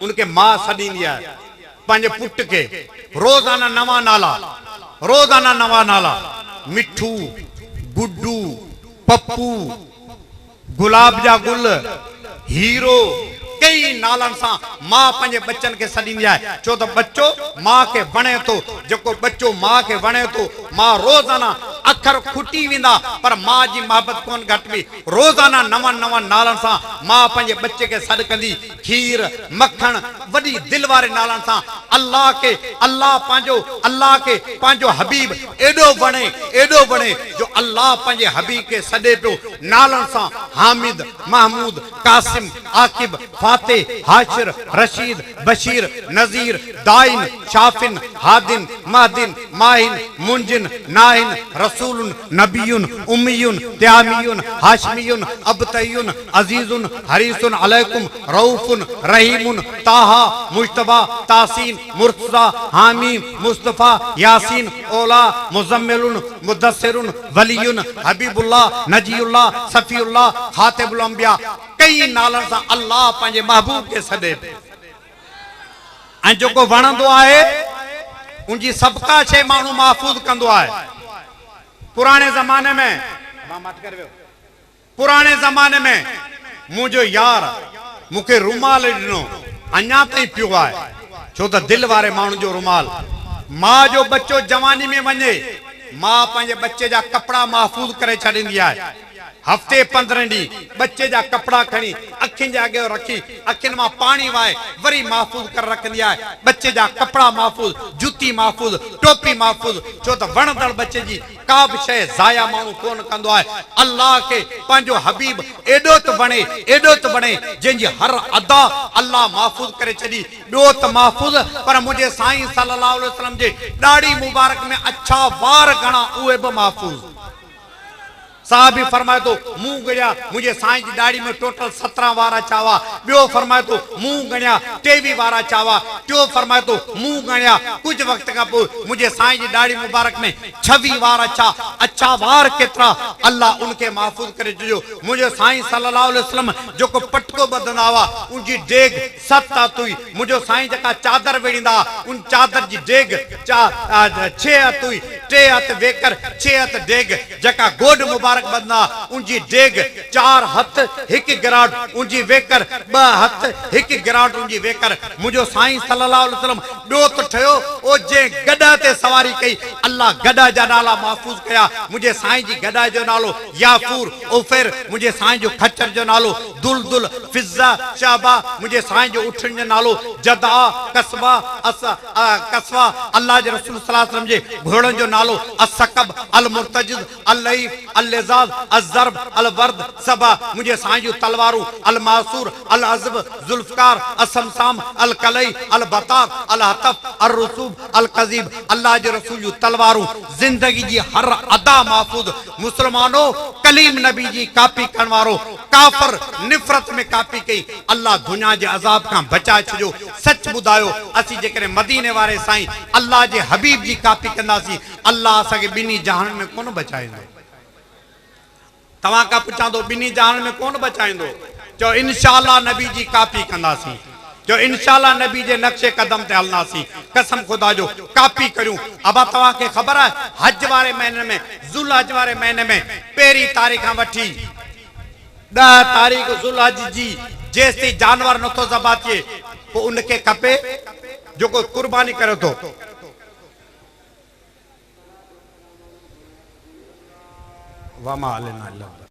उनके मां सॾींदी आहे पंहिंजे पुट के रोज़ाना नवा नाला, मिठू, गुड्डू, पप्पू, गुलाब जा गुल, हीरो, कई नालन सां मां पंहिंजे बच्चन के सॾींदी आहे। छो त बच्चो मां के वणे थो, जेको बच्चो मां के वणे थो, मां रोज़ाना अखर खुटी वेंदा पर मां जी मोहब्बत कोन घटिबी। रोज़ाना नवन नालन सां मां पंहिंजे बच्चे के सॾ कंदी, खीर, मक्खण, वॾी दिल वारे नालन सां। अल्लाह के पंहिंजो हबीब एॾो वणे जो अल्लाह पंहिंजे हबीब के सॾे पियो नालन सां, हामिद, महमूद, कासिम, आकिब, फातिह, हाशिर, रशीद, बशीर, नज़ीर, दाइन, शाफिन, हादिन, महदिन, माहिन, मुंजिन, नाहिन, रसूलुन, नबीयुन, उम्मीयुन, त्यामीयुन, हाशमीयुन, अबतयुन, अजीजुन, हरीसुन अलैकुम, रऊफुन, रहीमुन, ताहा, मुज्तबा, तासीन, मुर्तज़ा, हामीम, मुस्तफ़ा, यासीन, ओला, मुज़म्मिलुन, मुदस्सिरुन, वलीयुन, हबीबुल्लाह, नजीउल्लाह, सफ़ीउल्लाह, खातिबुल अंबिया। कई नालन सां अल्लाह पंहिंजे महबूब के सॾे। ऐं जेको वणंदो आहे उनजी सबका शइ माण्हू महफ़ूज़ कंदो आहे। पुराणे ज़माने में मुंहिंजो यार मूंखे रुमाल ॾिनो, अञा ताईं पियो आहे, छो त दिल वारे माण्हू जो रुमाल। मां जो बच्चो जवानी में वञे, मां पंहिंजे बच्चे जा कपिड़ा महफ़ूज़ करे छॾींदी आहे। हफ्ते 15 डी बच्चे जा कपड़ा खणी अखिन जे अगे रखी अखिन में पानी वाए वरी महफूज कर रख दिया है बच्चे जा कपड़ा महफूज जूती महफूज टोपी महफूज छो तो वणदड़ बच्चे जी का भी शय जाया मानू कोन कंदो है अल्लाह के पंजो हबीब एडो तो बने जिनजी हर अदा अल्लाह महफूज करे चली दो तो महफूज पर मुझे साईं सल्लल्लाहु अलैहि वसल्लम जे दाढ़ी मुबारक में अच्छा वार गणा उए भी महफूज साहब भी फरमाए तो मुंह गणिया मुझे साईं जी दाढ़ी में टोटल 17 वारा चावा बियो फरमाए तो मुंह गणिया 23 वारा चावा त्यो फरमाए तो मुंह गणिया कुछ वक्त का मुझे साईं जी दाढ़ी मुबारक में 26 वार अच्छा वार केतरा अल्लाह उनके महफूज करे जो मुझे साईं सल्लल्लाहु अलैहि वसल्लम जो को पटको बदनावा उनकी डेग 7 तुई मुझे साईं जका चादर वेड़ींदा उन चादर जी डेग 6 तुई 3 हथ वेकर 6 हथ डेग जका गोड मुबारक बदना उनजी डेग 4 हथ 1 गिराट उनजी वेकर 2 हथ 1 गिराट उनजी वेकर मुझो साईं सल्लल्लाहु अलैहि वसल्लम डोत ठयो ओ जे गदा ते सवारी कई अल्लाह गदा जा नाला महफूज कया मुझे साईं जी गदा जो नालो याफूर ओफिर मुझे साईं जो खच्चर जो नालो दुलदुल फिजा शाबा मुझे साईं जो उठन जो नालो जदा कसबा कसवा अल्लाह जे रसूल सल्लल्लाहु अलैहि वसल्लम जे घोड़न जो नालो असकब अल मुर्तजिज अल लईफ अल लिजाज अज़र्ब अल वर्द सबा मुझे साईं जो तलवारू अल मासूर अल अज़ब जुल्फकार असमसाम अल कलई अल बतार अल हतफ अल रसूब अल कजीब अल्लाह जे रसूल जो तलवारू जिंदगी जी हर अदा महफूज मुसलमानो कलीम नबी जी कापी करवारो काफर निफरत में कापी कई अल्लाह दुनिया जे अजाब का बचाए छो सच बुधायो असी जेकरे मदीने वाले साईं अल्लाह जे हबीब जी कापी कंदासी अल्लाह असाके बिनी जहान में कोन बचाइंदो तवा का पुछा तो बिनी जहान में कौन बचाइंदो जो इंशाअल्लाह नबी जी कापी कंदासी जो इंशाअल्लाह नबी जे नक्शे कदम ते हलनासी कसम खुदा जो कापी करूं अब तवा के खबर है हज वाले महीने में जुल हज वाले महीने में पहली तारीख वठी 10 तारीख जुल हज जी जेसी जानवर नथो ज़बा थिए तो उनके खपे जो कोई कुर्बानी करे तो वमा अलैना